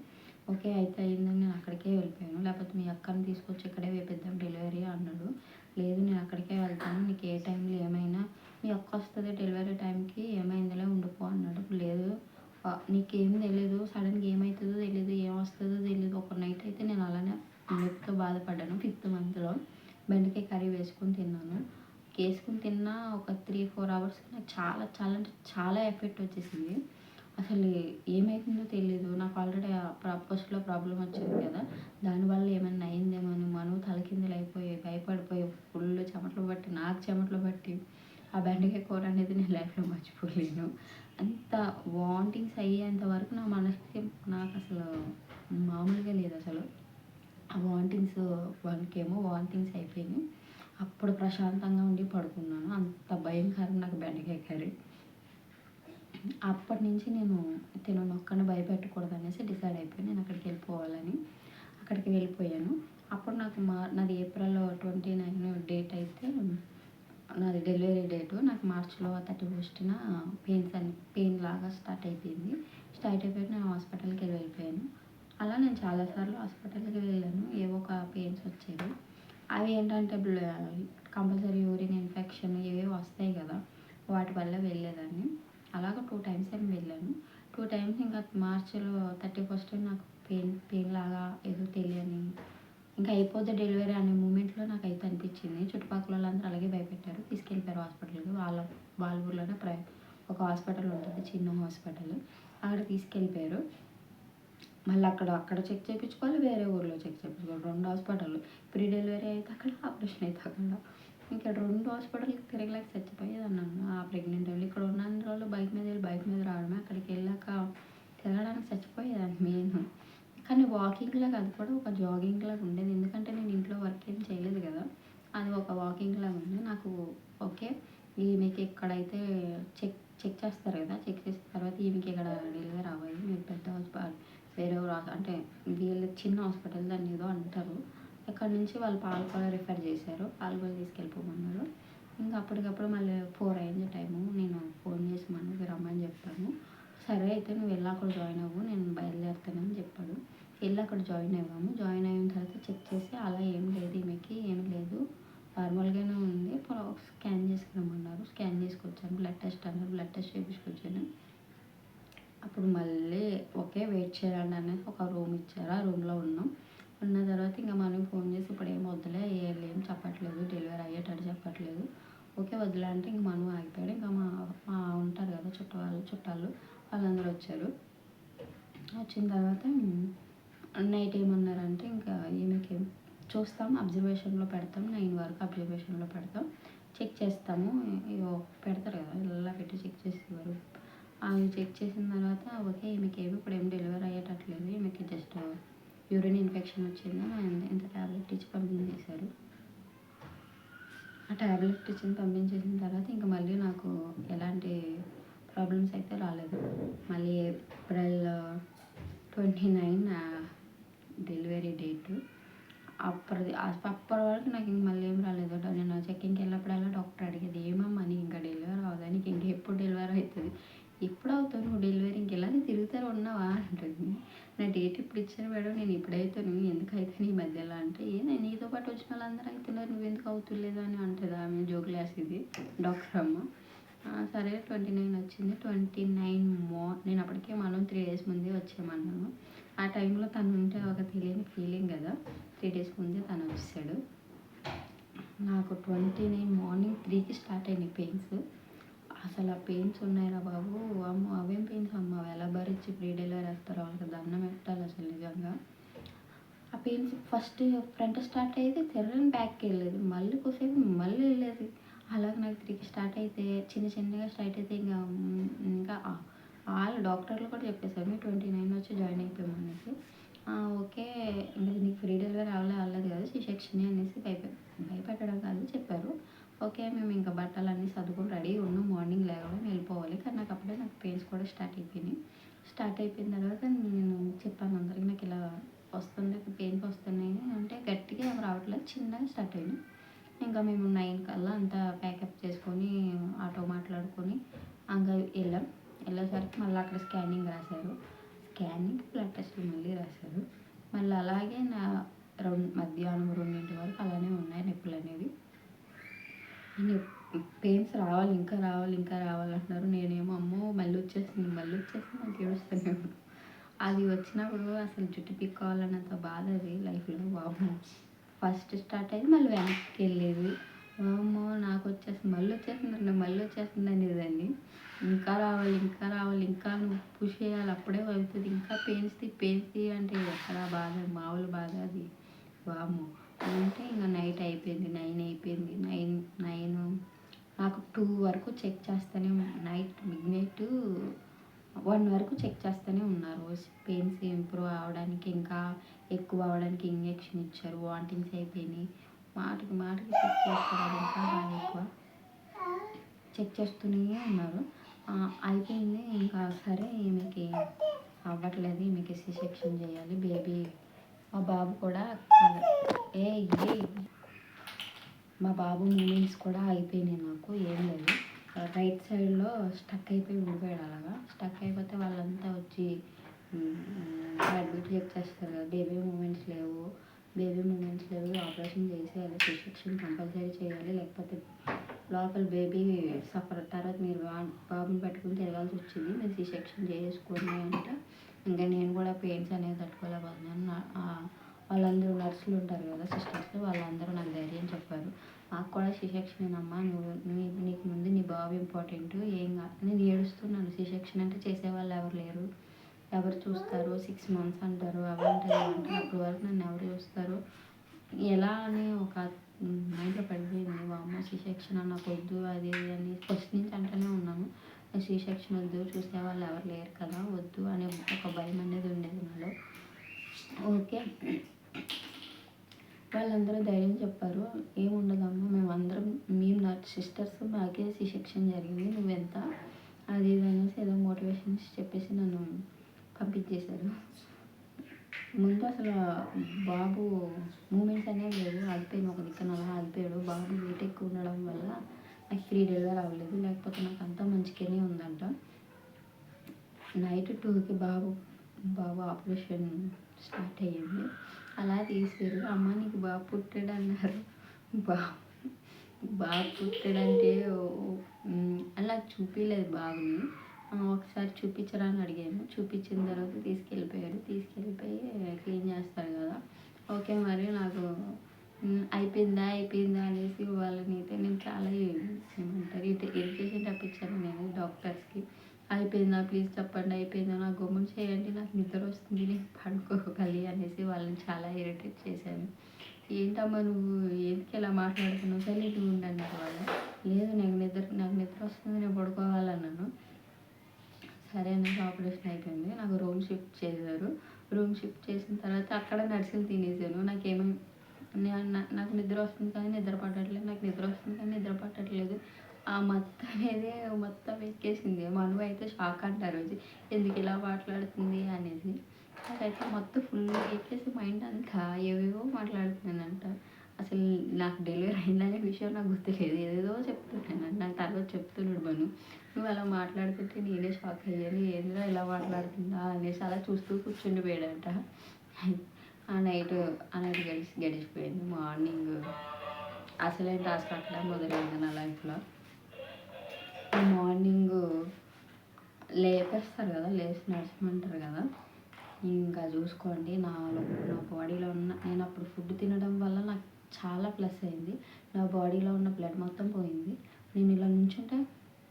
ఓకే అయితే అయిందని నేను అక్కడికే వెళ్ళిపోయాను. లేకపోతే మీ అక్కని తీసుకొచ్చి ఇక్కడే వేపిద్దాం డెలివరీ అన్నాడు. లేదు, నేను అక్కడికే వెళ్తాను, నీకు ఏ టైంలో ఏమైనా మీ అక్క వస్తుంది డెలివరీ టైంకి, ఏమైందిలే ఉండిపో అన్నాడు. లేదు, నీకేం తెలీదు, సడన్గా ఏమవుతుందో తెలీదు, ఏమొస్తుందో తెలీదు. ఒక నైట్ అయితే నేను అలానే నొప్పితో బాధపడ్డాను. 5th మంత్లో బెండకాయ కర్రీ వేసుకొని తిన్నా ఒక 3-4 అవర్స్కి నాకు చాలా అంటే చాలా ఎఫెక్ట్ వచ్చేసింది. అసలు ఏమైతుందో తెలీదు. నాకు ఆల్రెడీ ఫస్ట్‌లో ప్రాబ్లమ్ వచ్చింది కదా, దానివల్ల ఏమన్నా అయిందేమో అని తలకిందులు అయిపోయి భయపడిపోయి ఫుల్ చెమటలు పట్టి ఆ బెండకాయ కూర అనేది నేను లైఫ్‌లో మర్చిపోలేను. అంత వామిటింగ్స్ అయ్యేంత వరకు నా మనసుకి నాకు అసలు మామూలుగా లేదు అసలు. ఆ వామిటింగ్స్ 1కేమో వామిటింగ్స్ అయిపోయినాయి. అప్పుడు ప్రశాంతంగా ఉండి పడుకున్నాను. అంత భయంకరం నాకు బెండకాయ కర్రీ. అప్పటి నుంచి నేను ఒక్కడిని భయపెట్టకూడదు అనేసి డిసైడ్ అయిపోయాను. నేను అక్కడికి వెళ్ళిపోయాను. అప్పుడు నాది ఏప్రిల్ 29 డేట్ అయితే నాది డెలివరీ డేటు. నాకు మార్చిలో 31న పెయిన్ లాగా స్టార్ట్ అయిపోయింది. నేను హాస్పిటల్కి వెళ్ళిపోయాను. అలా నేను చాలాసార్లు హాస్పిటల్కి వెళ్ళాను. ఏవో ఒక పెయిన్స్ వచ్చేవి. అవి ఏంటంటే కంపల్సరీ యూరిన్ ఇన్ఫెక్షన్ ఏవేవో వస్తాయి కదా, వాటి వల్ల వెళ్ళేదాన్ని. అలాగ 2 times ఏమో వెళ్ళాను. 2 times ఇంకా మార్చిలో 31st నాకు పెయిన్ లాగా ఏదో తెలియని, ఇంకా అయిపోతే డెలివరీ అనే మూమెంట్లో నాకైతే అనిపించింది. చుట్టుపక్కల వాళ్ళందరూ అలాగే భయపెట్టారు. తీసుకెళ్ళిపోయారు హాస్పిటల్‌కి. వాళ్ళ ఊర్లోనే ఒక హాస్పిటల్ ఉంటుంది, చిన్న హాస్పిటల్. అక్కడ తీసుకెళ్ళిపోయారు. మళ్ళీ అక్కడ చెక్ చేయించుకోవాలి, వేరే ఊర్లో చెక్ చేయించుకోవాలి. 2 హాస్పిటల్లు. ప్రీ డెలివరీ అయితే అక్కడ, ఆపరేషన్ అయితే అక్కడ. ఇంకా 2 హాస్పిటల్‌కి తిరగలేక చచ్చిపోయేదాన్ని. ఆ ప్రెగ్నెంట్ వాళ్ళు ఇక్కడ ఉన్నన్ని రోజులు బైక్ మీద రావడమే. అక్కడికి వెళ్ళాక తిరగడానికి చచ్చిపోయేదాన్ని మెయిన్. కానీ వాకింగ్ లాగా, అది కూడా ఒక జాగింగ్ లాగా ఉండేది. ఎందుకంటే నేను ఇంట్లో వర్క్ ఏం చేయలేదు కదా, అది ఒక వాకింగ్ లాగా ఉంది నాకు. ఓకే, ఈమెకి ఎక్కడైతే చెక్ చెక్ చేస్తారు కదా, చెక్ చేసిన తర్వాత ఈమెకి ఇక్కడ డెలివరీ అవ్వాలి, మీరు పెద్ద హాస్పిటల్ వేరే అంటే వీళ్ళు చిన్న హాస్పిటల్ దాన్ని ఏదో అంటారు, అక్కడ నుంచి వాళ్ళు పాలకొల రిఫర్ చేశారు, పాలకొల తీసుకెళ్ళిపోమన్నారు. ఇంకా అప్పటికప్పుడు మళ్ళీ 4 అయింది టైము, నేను ఫోన్ చేసి మనకి రమ్మని చెప్పాను. సరే అయితే నువ్వు వెళ్ళి అక్కడ జాయిన్ అవ్వు, నేను బయలుదేరుతానని చెప్పాడు. వెళ్ళి అక్కడ జాయిన్ అయ్యాము. జాయిన్ అయిన తర్వాత చెక్ చేసి అలా ఏం లేదు, ఈమెకి ఏమి లేదు, నార్మల్గానే ఉంది, స్కాన్ చేసుకురమ్మన్నారు. స్కాన్ చేసుకొచ్చాను. బ్లడ్ టెస్ట్ అన్నారు, బ్లడ్ టెస్ట్ చేయించుకొచ్చాను. అప్పుడు మళ్ళీ ఓకే వెయిట్ చేయాలి అనేసి ఒక రూమ్ ఇచ్చారు, ఆ రూమ్లో ఉన్నాం. ఉన్న తర్వాత ఇంకా మనం ఫోన్ చేసి ఇప్పుడు ఏం వద్దులే, ఏం చెప్పట్లేదు, డెలివరీ అయ్యేటట్టు చెప్పట్లేదు, ఓకే వద్దులే అంటే ఇంక మనం ఆగిపోయాడు. ఇంకా మా ఉంటారు కదా చుట్టాలు వాళ్ళందరూ వచ్చారు. వచ్చిన తర్వాత నైట్ ఏమన్నారంటే ఇంకా ఈమెకి చూస్తాం, అబ్జర్వేషన్లో పెడతాం, 9 వరకు అబ్జర్వేషన్లో పెడతాం, చెక్ చేస్తాము, ఇగో పెడతారు కదా ఇలా పెట్టి చెక్ చేసేవారు. అవి చెక్ చేసిన తర్వాత ఓకే ఈమెకి ఏమి ఇప్పుడు ఏం డెలివరీ అయ్యేటట్లేదు, ఈమెకి జస్ట్ యూరిన్ ఇన్ఫెక్షన్ వచ్చింది, ఇంత ట్యాబ్లెట్ ఇచ్చి పంపించేశారు. ఆ ట్యాబ్లెట్ ఇచ్చి పంపించేసిన తర్వాత ఇంకా మళ్ళీ నాకు ఎలాంటి ప్రాబ్లమ్స్ అయితే రాలేదు. మళ్ళీ ఏప్రిల్ 29 డెలివరీ డేటు. అప్పటి వరకు నాకు ఇంక మళ్ళీ ఏం రాలేదు. నేను చెక్కింగ్కి వెళ్ళినప్పుడల్లా డాక్టర్ అడిగేది, ఏమమ్మా నీకు ఇంకా డెలివరీ అవ్వదా, నీకు ఇంక ఎప్పుడు డెలివరీ అవుతుంది, ఎప్పుడు అవుతావు నువ్వు డెలివరీ, ఇంకెలా తిరుగుతారు ఉన్నావా అంటుంది. నా డేట్ ఇప్పుడు ఇచ్చారు మేడం, నేను ఇప్పుడైతాను, ఎందుకు అవుతాను ఈ మధ్యలో అంటే, నీతో పాటు వచ్చిన వాళ్ళందరూ అవుతున్నారు, నువ్వు ఎందుకు అవుతులేదు అని అంటుంది ఆమె, జోకులు వేసేది డాక్టర్ అమ్మ. సరే 29 వచ్చింది. 29 నేను అప్పటికే మనం 3 డేస్ ముందే వచ్చేయమన్నాను. ఆ టైంలో తను ఉంటే ఒక తెలియని ఫీలింగ్ కదా, 3 డేస్ ముందే తను వచ్చేసాడు. నాకు 29 మార్నింగ్ 3కి స్టార్ట్ అయినాయి పెయిన్స్. అసలు ఆ పెయిన్స్ ఉన్నాయిరా బాబు, అమ్మ అవేం పెయిన్స్ అమ్మ, ఎలా భరించి ప్రీ డెలివరీ వేస్తారో వాళ్ళకి దండం పెట్టాలి అసలు నిజంగా. ఆ పెయిన్స్ ఫస్ట్ ఫ్రంట్ స్టార్ట్ అయితే తెర్రని బ్యాక్కి వెళ్ళేది, మళ్ళీ కొద్దిసేపు మళ్ళీ వెళ్ళేది. అలాగే నాకు 3కి స్టార్ట్ అయితే చిన్నగా స్టార్ట్ అయితే ఇంకా వాళ్ళు డాక్టర్లు కూడా చెప్పేశారు, మీరు 29 వచ్చి జాయిన్ అయిపోయామనేసి. ఓకే ఇంకా నీకు ఫ్రీ డెలివరీ అవ్వలేదు కదా, సిసెక్షనే అనేసి భయపెట్టడం కాదు చెప్పారు. ఓకే మేము ఇంకా బట్టలన్నీ సర్దుకొని రెడీ ఉన్నాం, మార్నింగ్ లేవడం వెళ్ళిపోవాలి. కానీ నాకు అప్పుడే పెయిన్స్ కూడా స్టార్ట్ అయిపోయినాయి. స్టార్ట్ అయిపోయిన తర్వాత నేను చెప్పాను అందరికి, నాకు ఇలా వస్తుంది, పెయిన్స్ వస్తున్నాయి అంటే గట్టిగా ఏమి రావట్లేదు, చిన్నగా స్టార్ట్ అయినాయి. ఇంకా మేము 9 కల్లా అంతా ప్యాకప్ చేసుకొని ఆటో మాట్లాడుకొని ఇంకా వెళ్ళేసరికి మళ్ళీ అక్కడ స్కానింగ్ రాశారు. స్కానింగ్ బ్లడ్ టెస్ట్లు మళ్ళీ రాశారు. మళ్ళీ అలాగే మధ్యాహ్నం 2 వరకు అలానే ఉన్నాయి నొప్పులు అనేవి. పెయిన్స్ రావాలి ఇంకా రావాలంటున్నారు. నేనేమో అమ్మో మళ్ళీ వచ్చేస్తుంది నాకు ఏడుస్తున్నాను. అది వచ్చినప్పుడు అసలు జుట్టు పిక్కోవాలన్నంత బాధ అది లైఫ్లో బాబు. ఫస్ట్ స్టార్ట్ అయ్యి మళ్ళీ వెనక్కి వెళ్ళేది, అమ్మో నాకు మళ్ళీ వచ్చేస్తుంది అనేదాన్ని. ఇంకా రావాలి ఇంకా నువ్వు పుష్ చేయాలి అప్పుడే అవుతుంది, ఇంకా పెయిన్స్ అంటే ఎక్కడ బాధ, మామూలు బాధ అది వామ్మో. అంటే ఇంకా నైట్ అయిపోయింది, 9 అయిపోయింది. 9 నాకు 2 వరకు చెక్ చేస్తూనే మిడ్ నైట్ 1 వరకు చెక్ చేస్తూనే ఉన్నారు. పెయిన్స్ ఇంప్రూవ్ అవ్వడానికి, ఇంకా ఎక్కువ అవ్వడానికి ఇంజెక్షన్ ఇచ్చారు, వామిటింగ్స్ అయిపోయినాయి. మాటికి చెక్ చేస్తారు, అది ఇంకా బాగా ఎక్కువ చెక్ చేస్తూనే ఉన్నారు. అయిపోయింది ఇంకా సరే ఈమెకి అవ్వట్లేదు, ఈమెకి సిసెక్షన్ చేయాలి, బేబీ మా బాబు కూడా మా బాబు మూమెంట్స్ కూడా అయిపోయినాయి, నాకు ఏం లేదు. రైట్ సైడ్లో స్టక్ అయిపోయి ఉండిపోయాడు. అలాగా స్టక్ అయిపోతే వాళ్ళంతా వచ్చి చెక్ చేస్తారు కదా, బేబీ మూమెంట్స్ లేవు, ఆపరేషన్ చేసేయాలి, సిసెక్షన్ కంపల్సరీ చేయాలి, లేకపోతే లోపల బేబీ సఫర్, తర్వాత మీరు బాబుని పెట్టుకుని తిరగాల్సి వచ్చింది, మీరు సిసెక్షన్ చేసుకోండి అంటే ఇంకా నేను కూడా పెయిన్స్ అనేది తట్టుకోలేకపోతున్నాను. వాళ్ళందరూ నర్సులు ఉంటారు కదా, సిస్టర్స్, వాళ్ళందరూ నాకు ధైర్యం చెప్పారు. నాకు కూడా సిసెక్షన్ అమ్మా, నీకు ముందు నీ బాబు ఇంపార్టెంట్, ఏం కాదు. నేను ఏడుస్తున్నాను, సిసెక్షన్ అంటే చేసేవాళ్ళు ఎవరు లేరు, ఎవరు చూస్తారు, 6 months అంటారు, అవి అంటారు అప్పటి వరకు నన్ను ఎవరు చూస్తారు, ఎలా అని ఒక మైండ్లో పడిపోయింది. అమ్మ సిసెక్షన్ నాకు వద్దు అది అని ఫస్ట్ నుంచి అంటూనే ఉన్నాను, సిసెక్షన్ వద్దు, చూసేవాళ్ళు ఎవరు లేరు కదా, వద్దు అనే ఒక భయం అనేది ఉండేది నాలో. ఓకే వాళ్ళందరూ ధైర్యం చెప్పారు. "ఏముండదమ్మా మేమందరం మేము నా సిస్టర్స్ మాకే సి సెక్షన్ జరిగింది. నువ్వెంత" అది ఇది అనేసి ఏదో మోటివేషన్స్ చెప్పేసి నన్ను పంపించేశారు. ముందు అసలు బాబు మూమెంట్స్ అనేవి లేవు. ఆగిపోయింది, ఒక దిక్కున అలా ఆగిపోయాడు. బాబు వెయిట్ ఎక్కువ ఉండడం వల్ల నాకు ఫ్రీ డెలివరీ అవ్వలేదు. లేకపోతే నాకు అంతా మంచిగానే ఉందంట. నైట్ 2కి బాబు ఆపరేషన్ స్టార్ట్ అయ్యింది. అలా తీసారు. "అమ్మ నీకు బాబు పుట్టాడు" అన్నారు. బాబు బాబు పుట్టాడంటే అలా చూపించలేదు బాబుని. ఒకసారి చూపించరా అని అడిగాను. చూపించిన తర్వాత తీసుకెళ్ళిపోయారు. తీసుకెళ్ళిపోయి క్లీన్ చేస్తారు కదా. ఓకే మరి నాకు అయిపోయిందా అనేసి వాళ్ళనైతే నేను చాలా ఏమంటారు ఇరిటేషన్ రప్పించాను నేను డాక్టర్స్కి. "అయిపోయిందా ప్లీజ్ చెప్పండి, అయిపోయిందా నాకు గమ్మున చేయండి, నాకు నిద్ర వస్తుంది, నేను పడుకోవాలి" అనేసి వాళ్ళని చాలా ఇరిటేట్ చేశాను. "ఏంటమ్మా నువ్వు ఎందుకు ఇలా మాట్లాడుతున్నావు, సైలెంట్గా ఉండు" అన్నారు వాళ్ళు. "లేదు నాకు నిద్ర వస్తుంది, నేను పడుకోవాలన్నాను." సరే అనేసి ఆపరేషన్ అయిపోయింది. నాకు రూమ్ షిఫ్ట్ చేశారు. రూమ్ షిఫ్ట్ చేసిన తర్వాత అక్కడ నర్సులు తినేసాను. నాకు నిద్ర వస్తుంది కానీ నిద్ర పట్టట్లేదు. ఆ మత్తు అనేది మొత్తం ఎక్కేసింది. మను అయితే షాక్ అంట ఆ రోజు. ఎందుకు ఇలా మాట్లాడుతుంది అనేసి. నాకైతే మొత్తం ఫుల్గా ఎక్కేసి మైండ్ అంతా ఏవేవో మాట్లాడుతున్నానంట. అసలు నాకు డెలివరీ అయిందనే విషయం నాకు గుర్తులేదు. ఏదేదో చెప్తున్నాను. నాకు తర్వాత చెప్తున్నాడు మను, "నువ్వు అలా మాట్లాడుతుంటే నేనే షాక్ అయ్యాను. ఏందిరా ఇలా మాట్లాడుతుందా" అనేసి అలా చూస్తూ కూర్చుండిపోయాడంట. ఆ నైట్ గడిచిపోయింది. మార్నింగ్ అసలైన టాస్క్ అక్కడ మొదలైంది నా లైఫ్లో. మార్నింగ్ లేపేస్తారు కదా, లేచి నడచమంటారు కదా. ఇంకా చూసుకోండి నా బాడీలో ఉన్న నేను అప్పుడు ఫుడ్ తినడం వల్ల నాకు చాలా ప్లస్ అయింది. నా బాడీలో ఉన్న బ్లడ్ మొత్తం పోయింది. నేను ఇలా నుంచుంటే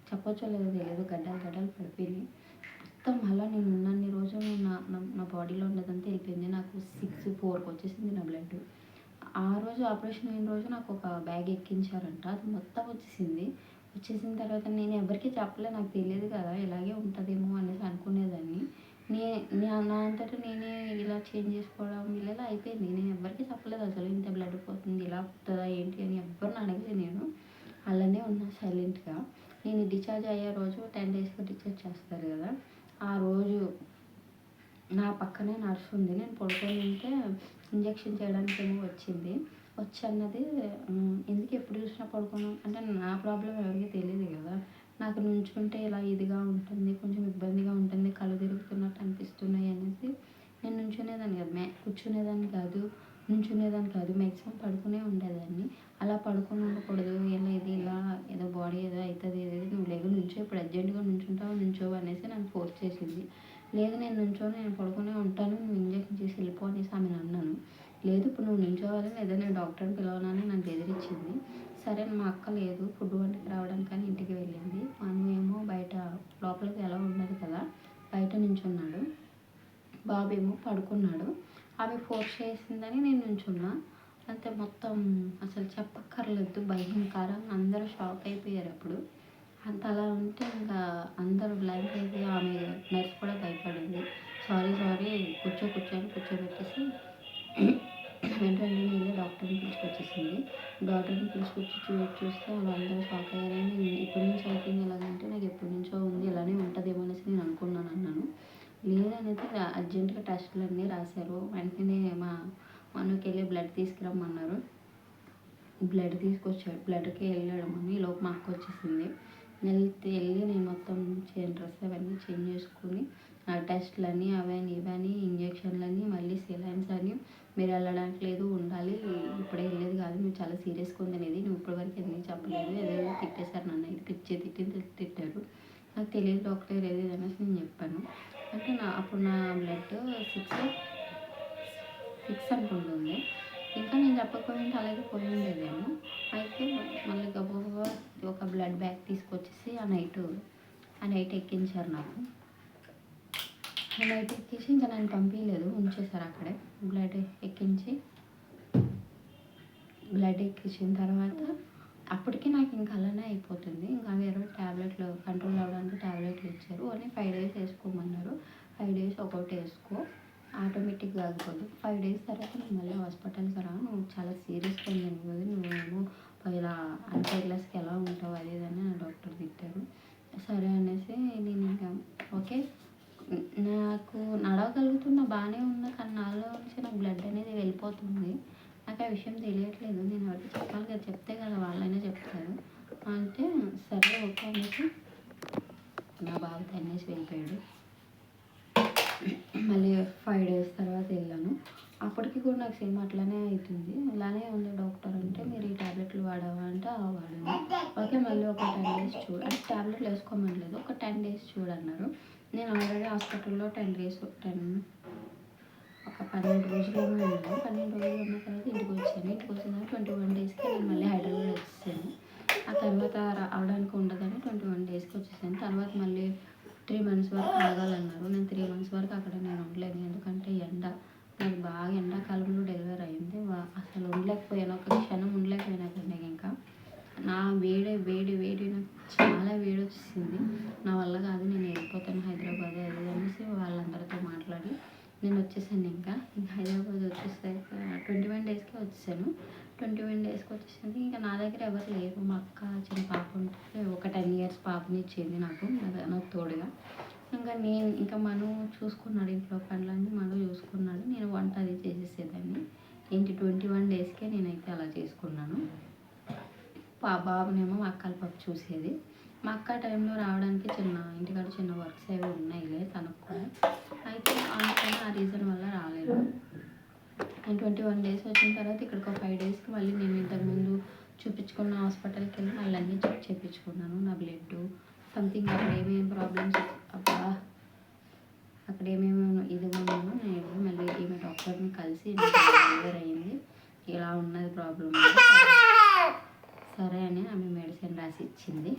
చెప్పొచ్చో లేదో తెలియదు, గడ్డలు పడిపోయినాయి మొత్తం. అలా నేను ఉన్నన్ని రోజులు నా బాడీలో ఉన్నదంతా వెళ్ళిపోయింది. నాకు 6-4కి వచ్చేసింది నా బ్లడ్. ఆ రోజు ఆపరేషన్ అయిన రోజు నాకు ఒక బ్యాగ్ ఎక్కించారంట. అది మొత్తం వచ్చేసిన తర్వాత నేను ఎవరికీ చెప్పలే. నాకు తెలియదు కదా ఇలాగే ఉంటుందేమో అనేసి అనుకునేదాన్ని. నా అంతటా నేనే ఇలా చేంజ్ చేసుకోవడం ఇలా అయిపోయింది. నేను ఎవరికీ చెప్పలేదు అసలు ఇంత బ్లడ్ పోతుంది, ఇలా పోతుందా ఏంటి అని ఎవరిని అడగలేదు నేను. అలానే ఉన్నా సైలెంట్గా. నేను డిశ్చార్జ్ అయ్యే రోజు 10 డేస్కి డిశ్చార్జ్ చేస్తారు కదా. ఆ రోజు నా పక్కనే నర్స్ ఉంది. నేను పడుకొని ఉంటే ఇంజెక్షన్ చేయడానికి ఏమో వచ్చింది. వచ్చి అన్నది, "ఎందుకు ఎప్పుడు చూసినా పడుకున్నావు" అంటే నా ప్రాబ్లం ఎవరికీ తెలియదు కదా. నాకు నుంచుంటే ఇలా ఇదిగా ఉంటుంది, కొంచెం ఇబ్బందిగా ఉంటుంది, కళ్ళు తిరుగుతున్నట్టు అనిపిస్తున్నాయి అనేసి నేను కూర్చునేదాన్ని కాదు, నుంచునేదాన్ని కాదు. మ్యాక్సిమం పడుకునే ఉండేదాన్ని. అలా పడుకొని ఉండకూడదు, ఇలా ఏదో బాడీ ఏదో అవుతుంది, నువ్వు లేవు నుంచో, ఇప్పుడు అర్జెంటుగా నుంచోవు అనేసి నన్ను ఫోర్స్ చేసింది. లేదు నేను పడుకునే ఉంటాను, నువ్వు ఇంజెక్షన్ చేసి వెళ్ళిపో అనేసి ఆమెను అన్నాను. లేదు ఇప్పుడు నువ్వు నించోవాలి, లేదా నేను డాక్టర్ని పిలవనని నన్ను బెదిరించింది. సరే మా అక్క లేదు ఫుడ్ వంటకి రావడానికని ఇంటికి వెళ్ళింది. మను ఏమో బయట లోపలికి ఎలా ఉండదు కదా, బయట నించున్నాడు. బాబు ఏమో పడుకున్నాడు. ఆమె ఫోర్స్ చేసిందని నేను నించున్నా. అంతే. మొత్తం అసలు చెప్పక్కర్లేదు, భయంకరంగా అందరూ షాక్ అయిపోయారు అప్పుడు. అలా ఉంటే ఇంకా అందరూ బ్లాంక్ అయిపోయి ఆమె నర్స్ కూడా భయపడింది. సారీ అని కూర్చోబెట్టేసి వెంటనే వెళ్ళి డాక్టర్ని పిలుచుకొచ్చేసింది. డాక్టర్ని పిలుచుకొచ్చి చూస్తే వాళ్ళందరూ షాక్ అయ్యారని, "ఇప్పటి నుంచి అయిపోయింది ఎలాగంటే నాకు ఎప్పటి నుంచో ఉంది, ఇలానే ఉంటుందేమో" అనేసి నేను అనుకున్నాను అన్నాను. లేదనేది అర్జెంటుగా టెస్టులు అన్నీ రాశారు. వెంటనే మనుకి వెళ్ళి బ్లడ్ తీసుకురమ్మన్నారు. బ్లడ్ తీసుకొచ్చాడు. బ్లడ్కి వెళ్ళాడు మను. ఈలోపు మా అక్క వచ్చేసింది. వెళ్ళి నేను మొత్తం డ్రెస్ అవన్నీ చేంజ్ చేసుకుని టెస్ట్లని అవని ఇవని ఇంజక్షన్లని మళ్ళీ సెలైన్స్ అని, "మీరు వెళ్ళడానికి లేదు, ఉండాలి, ఇప్పుడే వెళ్ళేది కాదు, నువ్వు చాలా సీరియస్గా ఉంది అనేది, నువ్వు ఇప్పటివరకు ఎందుకు చెప్పలేదు" ఏదేదో తిట్టేశారు నన్ను. అయితే తిట్టారు. నాకు తెలియదు డాక్టర్ ఏది అనేసి నేను చెప్పాను. అంటే అప్పుడు నా బ్లడ్ 6 అనుకుంటుంది. ఇంకా నేను చెప్పకపోయింటే అలాగే పోయి ఉండేదేమో. అయితే మళ్ళీ గబగబా ఒక బ్లడ్ బ్యాగ్ తీసుకొచ్చేసి ఆ నైట్ ఎక్కించారు నాకు. ఆ నైట్ ఎక్కించి ఇంకా నన్ను పంపించలేదు, ఉంచేశారు అక్కడే. బ్లడ్ ఎక్కించిన తర్వాత అప్పటికి నాకు ఇంకా అలానే అయిపోతుంది. ఇంకా వేరే ట్యాబ్లెట్లు కంట్రోల్ అవ్వడానికి ట్యాబ్లెట్లు ఇచ్చారు. Only 5 days వేసుకోమన్నారు. 5 డేస్ ఒక్కొక్కటి వేసుకో, ఆటోమేటిక్గా ఆగిపోదు. 5 డేస్ తర్వాత నేను మళ్ళీ హాస్పిటల్‌కి రా, నువ్వు చాలా సీరియస్‌గా ఉంది, నువ్వేమో ఇలా అన్‌కేర్‌లెస్‌గా ఎలా ఉంటావు అది ఇది అని నా డాక్టర్ తిట్టారు. సరే అనేసి నేను ఇంకా ఓకే. నాకు నడవగలుగుతున్నా, బాగానే ఉన్నా, కానీ నాలో నుంచి నాకు బ్లడ్ అనేది వెళ్ళిపోతుంది. నాకు ఆ విషయం తెలియట్లేదు. నేను ఎవరికి చెప్పాలి కదా, చెప్తే కదా వాళ్ళైనా చెప్తారు. అంటే సరే ఓకే అనేసి నా బావ తన్నేసి వెళ్ళిపోయాడు. మళ్ళీ 5 డేస్ తర్వాత వెళ్ళాను. అప్పటికి కూడా నాకు సేమ్ అట్లానే అవుతుంది. ఇలానే ఉంది డాక్టర్ అంటే, మీరు ఈ టాబ్లెట్లు వాడావా అంటే వాడాను. ఓకే మళ్ళీ ఒక 10 డేస్ చూడు అంటే టాబ్లెట్లు వేసుకోమనలేదు, ఒక 10 డేస్ చూడన్నారు. నేను ఆల్రెడీ హాస్పిటల్లో 10 డేస్ ఒక 12 రోజులేమో ఉన్నాను. 12 రోజులు ఉన్న తర్వాత ఇంటికి వచ్చాను. ఇంటికి వచ్చిన తర్వాత 21 డేస్కి నేను మళ్ళీ హైదరాబాద్ వచ్చేసాను. ఆ తర్వాత రావడానికి ఉండదని 21 డేస్కి వచ్చేసాను. తర్వాత మళ్ళీ 3 మంత్స్ వరకు ఆగాలన్నారు. నేను 3 మంత్స్ వరకు అక్కడ నేను ఉండలేదు. ఎందుకంటే నాకు బాగా ఎండాకాలంలో డెలివరీ అయింది. అసలు ఉండలేకపోయాను, ఒక క్షణం ఉండలేకపోయాను అక్కడ. నేను ఇంకా నా వేడి నాకు చాలా వేడి వచ్చేసింది. నా వల్ల కాదు, నేను వెళ్ళిపోతాను హైదరాబాద్ అది అనేసి వాళ్ళందరితో మాట్లాడి నేను వచ్చేసాను. ఇంకా హైదరాబాద్ వచ్చేసాక 21 డేస్కే వచ్చేసాను. 21 డేస్కి వచ్చేసాను. ఇంకా నా దగ్గర ఎవరు లేరు. మా అక్క చిన్న పాప ఉంటే ఒక 10 ఇయర్స్ పాపని ఇచ్చింది నాకు తోడుగా. ఇంకా మను చూసుకున్నాడు, ఇంట్లో పనులన్నీ మను చూసుకున్నాడు. నేను వంట అది చేసేసేదాన్ని. 21 డేస్కే నేనైతే అలా చేసుకున్నాను. బాబునేమో మా అక్కల పాప చూసేది. మా అక్క టైంలో రావడానికి ఇంటికాడ చిన్న వర్క్స్ అవి ఉన్నాయిలే తనకు కూడా. అయితే అందుకని ఆ రీజన్ వల్ల రాలేదు. అండ్ 21 డేస్ వచ్చిన తర్వాత ఇక్కడికి ఒక 5 డేస్కి మళ్ళీ నేను ఇంతకుముందు చూపించుకున్న హాస్పిటల్కి వెళ్ళి మళ్ళీ అన్నీ చెక్ చేయించుకున్నాను. నా బ్లడ్ సంథింగ్ అక్కడ ఏమేమి ప్రాబ్లమ్స్ అక్కడ ఏమేమి ఇదిగా ఉన్నానో నేను మళ్ళీ ఈమె డాక్టర్ని కలిసి డెలివరీ అయింది, ఇలా ఉన్నది ప్రాబ్లమ్. సరే అని ఆమె మెడిసిన్ రాసి ఇచ్చింది.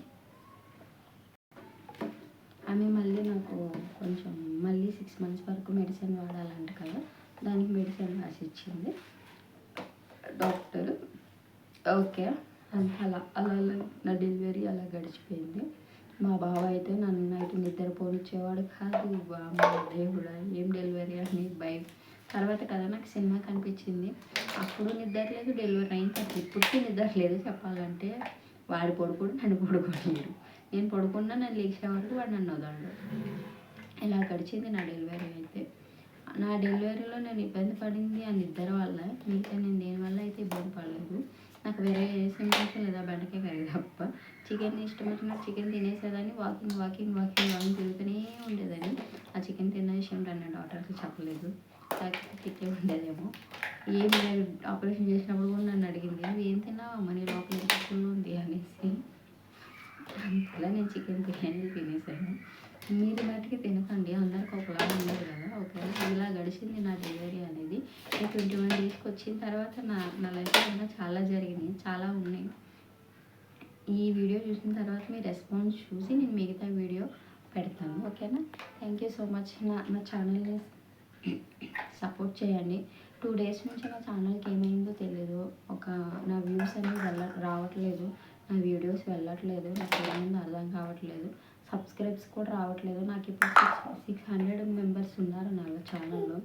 ఆమె మళ్ళీ నాకు కొంచెం మళ్ళీ 6 మంత్స్ వరకు మెడిసిన్ వాడాలంట కదా, దానికి మెడిసిన్ రాసి ఇచ్చింది డాక్టర్. ఓకే అలా అలా నా డెలివరీ అలా గడిచిపోయింది. మా బావ అయితే నన్ను నైట్ నిద్రపోనిచ్చేవాడు కాదు. దేవుడా ఏం డెలివరీ అని భయం. తర్వాత కదా నాకు సినిమా కనిపించింది. అప్పుడు నిద్ర లేదు, డెలివరీ అయిన తర్వాత ఇప్పటికీ నిద్ర లేదు చెప్పాలంటే. వాడు పడుకోడు, నన్ను పడుకోలేడు. నేను పడుకున్నా, నన్ను లేచే వరకు వాడు నన్ను వదలడు. ఇలా గడిచింది నా డెలివరీ అయితే. నా డెలివరీలో నేను ఇబ్బంది పడింది ఆ నిద్ర వల్ల, మిగతా నేను దేనివల్ల అయితే ఇబ్బంది పడలేదు. నాకు వేరే ఏ సింటమ్స్ లేదా బెండకాయ కర్రీ తప్ప. చికెన్ ఇష్టం వచ్చినట్టు చికెన్ తినేసేదాన్ని, వాకింగ్ తిరుగుతూనే ఉండేదాన్ని. ఆ చికెన్ తిన్న విషయం నా డాక్టర్కి చెప్పలేదు, లేకపోతే తిట్టే ఉండేదేమో. ఏమి ఆపరేషన్ చేసినప్పుడు కూడా నన్ను అడిగింది, నువ్వు ఏం తిన్నావమ్మా, నీ లోపల ఎంత ఫుల్ ఉంది అనేసి. అంతలా నేను చికెన్ బిర్యానీ తినేసాను. మీరు మట్టుకి తినకండి, అందరికి ఒకలా ఉండదు కదా. ఒకవేళ ఇలా గడిచింది నా డెలివరీ అనేది. నేను 21 డేస్కి వచ్చిన తర్వాత నా లైఫ్లో కూడా చాలా జరిగినాయి, చాలా ఉన్నాయి. ఈ వీడియో చూసిన తర్వాత మీ రెస్పాన్స్ చూసి నేను మిగతా వీడియో పెడతాను, ఓకేనా. Thank you so much. నా ఛానల్ని సపోర్ట్ చేయండి. 2 డేస్ నుంచి నా ఛానల్కి ఏమైందో తెలియదు, నా వ్యూస్ అనేవి రావట్లేదు, నా వీడియోస్ వెళ్ళట్లేదు, నాకు ఏమైందో అర్థం కావట్లేదు. సబ్స్క్రైబ్స్ కూడా రావట్లేదు. నాకు ఇప్పుడు 600 మెంబర్స్ ఉన్నారు నా ఛానల్లో.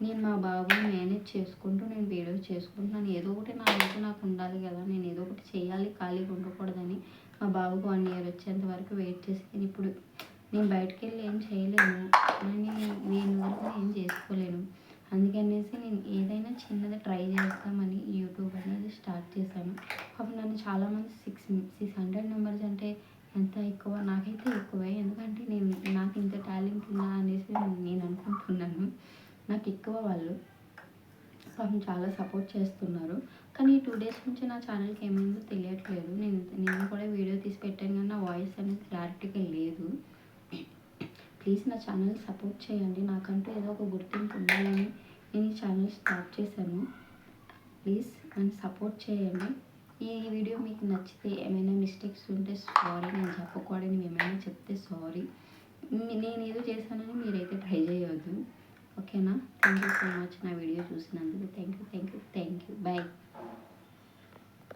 నేను మా బాబుని మేనేజ్ చేసుకుంటూ నేను వీడియోస్ చేసుకుంటున్నాను. ఏదో ఒకటి నా లైఫ్ నాకు ఉండాలి కదా, నేను ఏదో ఒకటి చేయాలి, ఖాళీగా ఉండకూడదని మా బాబుకు 1 ఇయర్ వచ్చేంత వరకు వెయిట్ చేసి నేను బయటకు వెళ్ళి ఏం చేయలేను, నేను వరకు ఏం చేసుకోలేను. అందుకనేసి నేను ఏదైనా చిన్నది ట్రై చేస్తామని యూట్యూబ్ అనేది స్టార్ట్ చేశాను. అప్పుడు నన్ను చాలామంది 600 మెంబర్స్ అంటే ఎంత ఎక్కువ, నాకైతే ఎక్కువే. ఎందుకంటే నాకు ఇంత టాలెంట్ ఉందా అనేసి నేను అనుకుంటున్నాను. నాకు ఎక్కువ వాళ్ళు పాపం చాలా సపోర్ట్ చేస్తున్నారు. కానీ 2 డేస్ నుంచి నా ఛానల్కి ఏమైందో తెలియట్లేదు. నేను కూడా వీడియో తీసి పెట్టాను కానీ నా వాయిస్ అనేది క్లారిటీగా లేదు. ప్లీజ్ నా ఛానల్ సపోర్ట్ చేయండి. నాకంటూ ఏదో ఒక గుర్తింపు ఉండాలని నేను ఈ ఛానల్ స్టార్ట్ చేశాను. ప్లీజ్ నన్ను సపోర్ట్ చేయండి. ఈ వీడియో మీకు నచ్చితే ఏమైనా మిస్టేక్స్ ఉంటే సారీ, నేను చెప్పకూడని ఏమైనా చెప్తే సారీ. నేను ఏదో చేశానని మీరైతే ట్రై చేయవద్దు, ఓకేనా. థ్యాంక్ యూ సో మచ్ నా వీడియో చూసినందుకు. Thank you. బాయ్.